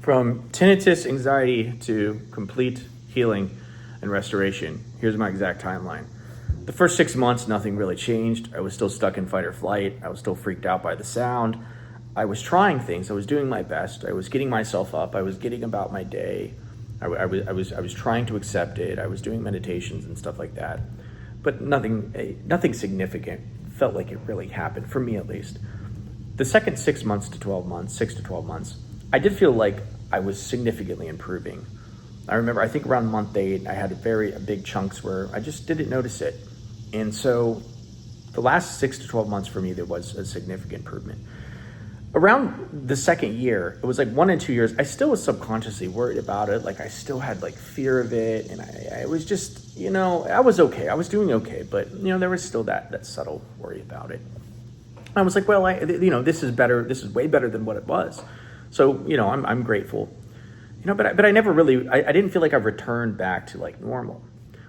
From tinnitus anxiety to complete healing and restoration, here's my exact timeline. The first 6 months, nothing really changed. I was still stuck in fight or flight. I was still freaked out by the sound. I was trying things. I was doing my best. I was getting myself up. I was getting about my day. I was trying to accept it. I was doing meditations and stuff like that. But nothing significant felt like it really happened, for me at least. The second 6 to 12 months, I did feel like I was significantly improving. I remember, I think around month 8, I had big chunks where I just didn't notice it. And so the last 6 to 12 months for me, there was a significant improvement. Around the second year, it was like 1 and 2 years, I still was subconsciously worried about it. Like I still had like fear of it. And I was just, I was okay. I was doing okay. But, there was still that subtle worry about it. I was like, well, this is better. This is way better than what it was. So, I'm grateful, but I never really, I didn't feel like I've returned back to like normal.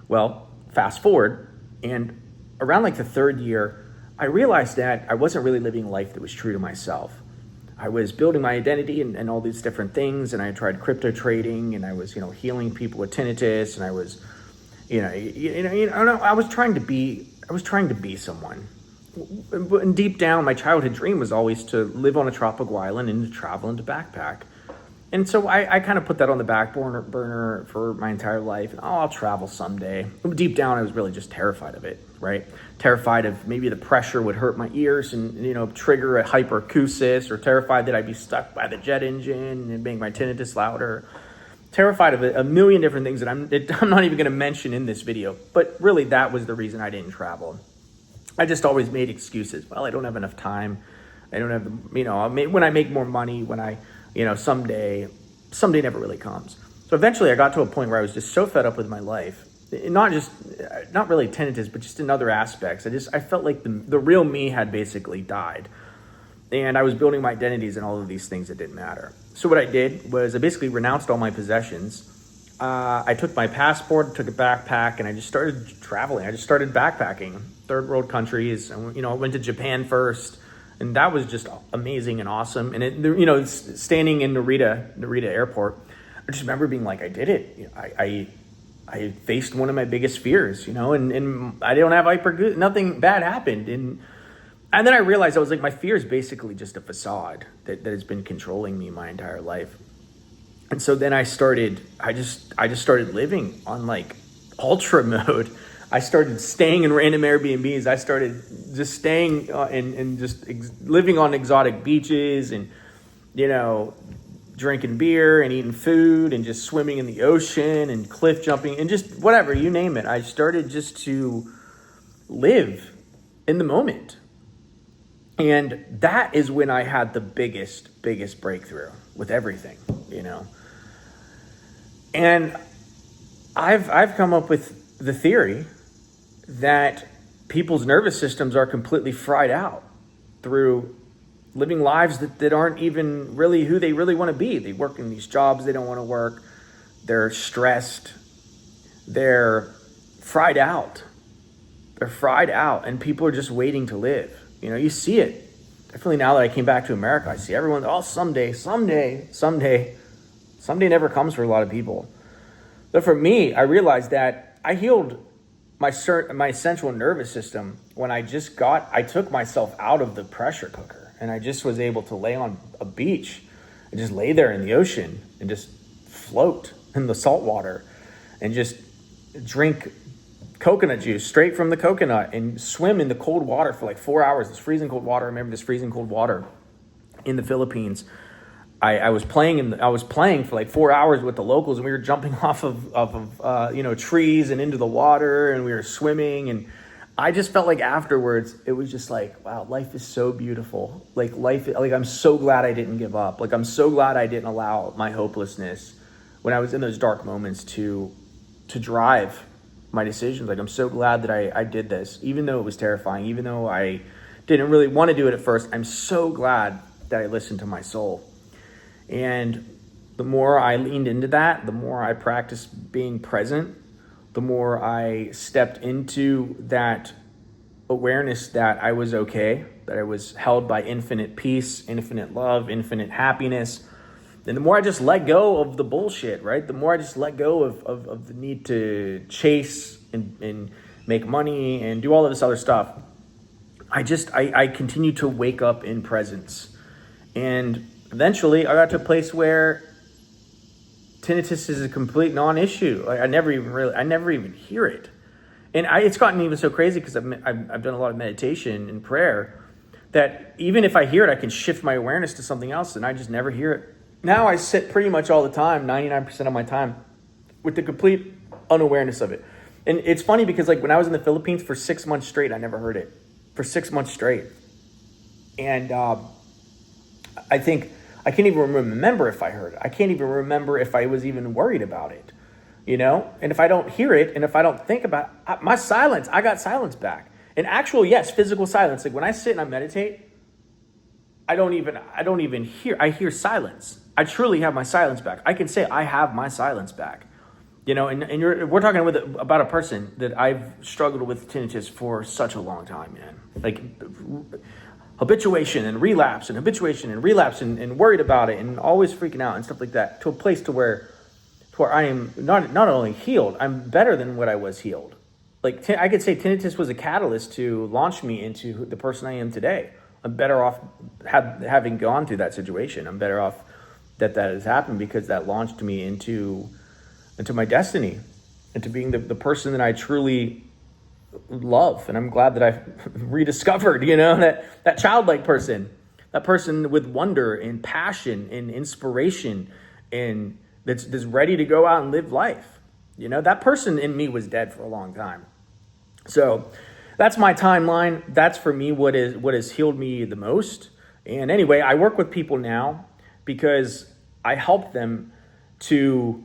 Well, fast forward, and around like the third year, I realized that I wasn't really living life that was true to myself. I was building my identity and all these different things, and I tried crypto trading, and I was, healing people with tinnitus, and I was, I was trying to be someone. And deep down, my childhood dream was always to live on a tropical island and to travel and to backpack. And so I kind of put that on the back burner for my entire life. And, I'll travel someday. Deep down, I was really just terrified of it, right? Terrified of maybe the pressure would hurt my ears and, trigger a hyperacusis, or terrified that I'd be stuck by the jet engine and make my tinnitus louder. Terrified of a million different things that I'm not even going to mention in this video. But really, that was the reason I didn't travel. I just always made excuses. Well, I don't have enough time. I don't have when I make more money, when I, someday never really comes. So eventually I got to a point where I was just so fed up with my life, not really tinnitus, but just in other aspects. I felt like the real me had basically died, and I was building my identities and all of these things that didn't matter. So what I did was I basically renounced all my possessions. I took my passport, took a backpack, and I just started traveling. I just started backpacking third world countries. And, I went to Japan first, and that was just amazing and awesome. And standing in Narita airport, I just remember being like, I did it. I faced one of my biggest fears, and I don't have nothing bad happened. And then I realized I was like, my fear is basically just a facade that has been controlling me my entire life. And so then I just started living on like ultra mode. I started staying in random Airbnbs. I started just staying and just living on exotic beaches and, drinking beer and eating food and just swimming in the ocean and cliff jumping and just whatever, you name it. I started just to live in the moment. And that is when I had the biggest breakthrough with everything, And I've come up with the theory that people's nervous systems are completely fried out through living lives that aren't even really who they really want to be. They work in these jobs they don't want to work. They're stressed. They're fried out. And people are just waiting to live. You see it. Definitely now that I came back to America, I see everyone, someday never comes for a lot of people. But for me, I realized that I healed my central nervous system when I took myself out of the pressure cooker, and I just was able to lay on a beach and just lay there in the ocean and just float in the salt water and just drink coconut juice straight from the coconut and swim in the cold water for like 4 hours. This freezing cold water. I remember this freezing cold water in the Philippines. I was playing for like 4 hours with the locals, and we were jumping off of trees and into the water, and we were swimming. And I just felt like afterwards, it was just like, wow, life is so beautiful. Like I'm so glad I didn't give up. Like I'm so glad I didn't allow my hopelessness when I was in those dark moments to drive my decisions. Like I'm so glad that I did this, even though it was terrifying, even though I didn't really want to do it at first. I'm so glad that I listened to my soul. And the more I leaned into that, the more I practiced being present, the more I stepped into that awareness that I was okay, that I was held by infinite peace, infinite love, infinite happiness, And the more I just let go of the bullshit, right? The more I just let go of the need to chase and make money and do all of this other stuff, I continue to wake up in presence. And eventually I got to a place where tinnitus is a complete non-issue. Like I never even hear it. And it's gotten even so crazy because I've done a lot of meditation and prayer that even if I hear it, I can shift my awareness to something else and I just never hear it. Now I sit pretty much all the time, 99% of my time, with the complete unawareness of it. And it's funny because like when I was in the Philippines for 6 months straight, I never heard it. For 6 months straight. And I think I can't even remember if I heard it. I can't even remember if I was even worried about it, you know? And if I don't hear it and if I don't think about it, my silence, I got silence back. And actual, yes, physical silence. Like when I sit and I meditate, I don't even hear, I hear silence. I truly have my silence back. I can say I have my silence back. You know, and we're talking about a person that I've struggled with tinnitus for such a long time, man. Like habituation and relapse and worried about it and always freaking out and stuff like that, to a place to where I am not only healed, I'm better than what I was healed. Like I could say tinnitus was a catalyst to launch me into the person I am today. I'm better off having gone through that situation. I'm better off that has happened because that launched me into my destiny, into being the person that I truly love. And I'm glad that I've rediscovered, you know, that childlike person, that person with wonder and passion and inspiration and that's ready to go out and live life. You know, that person in me was dead for a long time. So that's my timeline. That's for me what has healed me the most. And anyway, I work with people now because I help them to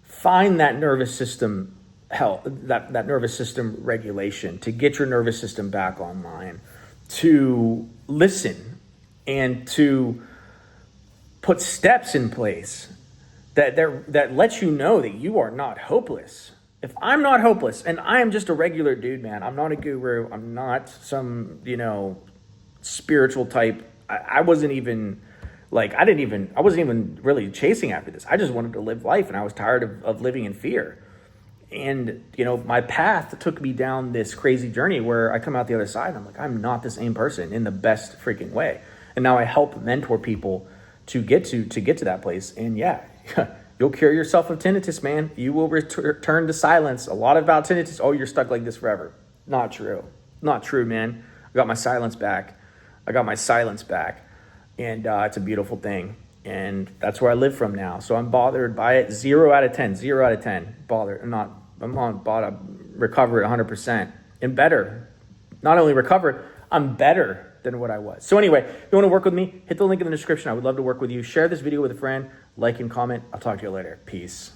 find that nervous system health, that nervous system regulation, to get your nervous system back online, to listen and to put steps in place that lets you know that you are not hopeless. If I'm not hopeless and I am just a regular dude, man, I'm not a guru, I'm not some, you know, spiritual type. I wasn't even really chasing after this. I just wanted to live life and I was tired of living in fear. And, you know, my path took me down this crazy journey where I come out the other side and I'm like, I'm not the same person in the best freaking way. And now I help mentor people to get to that place. And yeah, you'll cure yourself of tinnitus, man. You will return to silence. A lot about tinnitus, oh, you're stuck like this forever. Not true. Not true, man. I got my silence back. And it's a beautiful thing. And that's where I live from now. So I'm bothered by it. 0 out of 10. Bothered. I'm recovered 100% and better. Not only recovered, I'm better than what I was. So anyway, if you want to work with me, hit the link in the description. I would love to work with you. Share this video with a friend, like and comment. I'll talk to you later. Peace.